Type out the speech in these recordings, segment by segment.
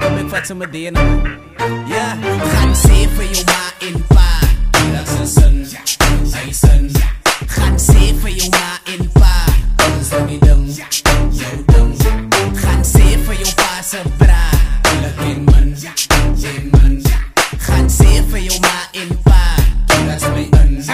Kom ik vat ze meteen naman. Ja, gaan zeven jou ma in pa. Dat is een zin, ay zin. Gaan zeven jou ma in pa. Ons ding ding, jou ding. Gaan zeven jou pa se bra. Lekker man, jen man. Gaan zeven jou ma in pa. Dat is my in.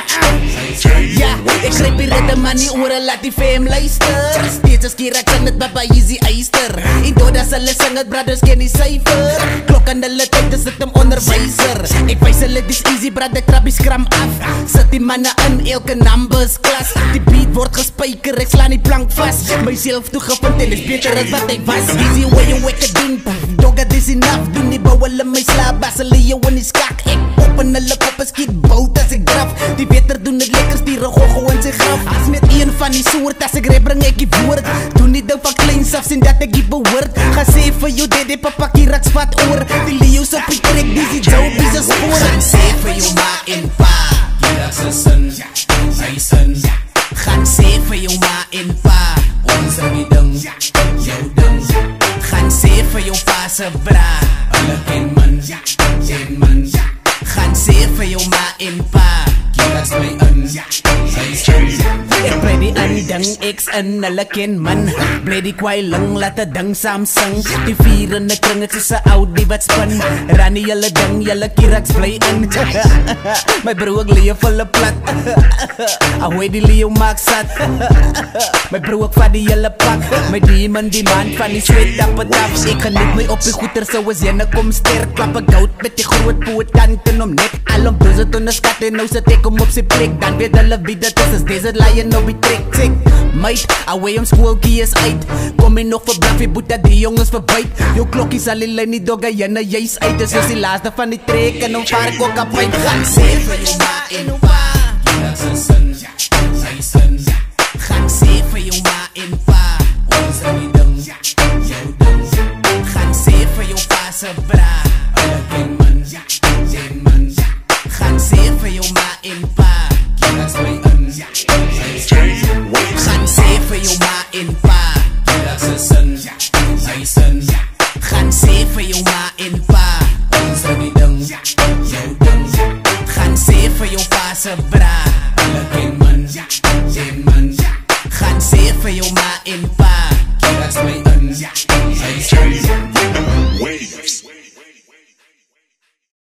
Ja, ik grijp die ritme maar nie oren, laat die fam luister. Steeds as keer ek sing het Baba Easy Eister. En doordat hulle sing het, brothers ken die cijfer. Klok aan hulle tyd, is dit hem onderwijzer. Ek wees hulle, dis easy, brother, krab die skram af. Sit die manne in, elke numbers klas. Die beat word gespijker, ek slaan die plank vast. Myself toegevind en is beter as wat ek was. Easy way you ek het doen, dogga dis enough. Doen die bouw hulle my slaap, as hulle jou in die skak. Ek open hulle kop, en skiet bout as ek draf. Die beter doen het lekker, stier gogo in sy graf. As met een van die soort, as ek rap bring ek die woord. Doen die ding van kleins af, sien dat ek die behoort. Ga sê vir jou dede, papa kierak spat oor. Die leeuws op die trek, die die jou bieze spoor. Gaan sê vir jou ma en pa, kierak sy sin, sy sin. Gaan sê vir jou ma en pa, ons die ding, jou ding. Gaan sê vir jou pa se bra, hulle ken man, jen man. Gaan sê vir jou ma en pa, kierak sy in, sy sin. Ek bly die inding, eks in, hulle ken man. Bly die kwijling, laat die ding saam sing. Die vier in die kring, het is een Audi wat spin. Rani julle ding, julle kieraks bly in. My broer ek leef hulle plat. Ahoy die leeuw maak sat. My broer ek vat die julle pak. My demon die man van die sweet dap het af. Ek geniet my op die goeder, so as jyne kom sterk. Klap ek goud met die groot poot, tand in om nek. Alom doos het onder skat en nou sit ek om op sy plek. Dan weet hulle wie dit is desert lion op die trek, trek. Meid, away om schoolkie is uit. Kom jy nog vir blaffie, boeta die jongens verbuit. Jou klokkie sal die lijn nie dogga, jyne juist uit. Dus is die laaste van die trek en om vaar ek ook op uit. Gaan sê vir jou ma en pa, kierak sy sin, sy sin. Gaan sê vir jou ma en pa, ons die ding, jou ding. Gaan sê vir jou pa se bra, hulle ken man, jen man. Gaan sê vir jou ma en pa, kierak sy in, sy sin. Gaan sê vir jou ma en pa, kierak sy sin, sy sin. Gaan sê vir jou ma en pa, ons die ding, jou ding. Gaan sê vir jou pa se bra, hulle ken man, jen man. Gaan sê vir jou ma en pa, kierak sy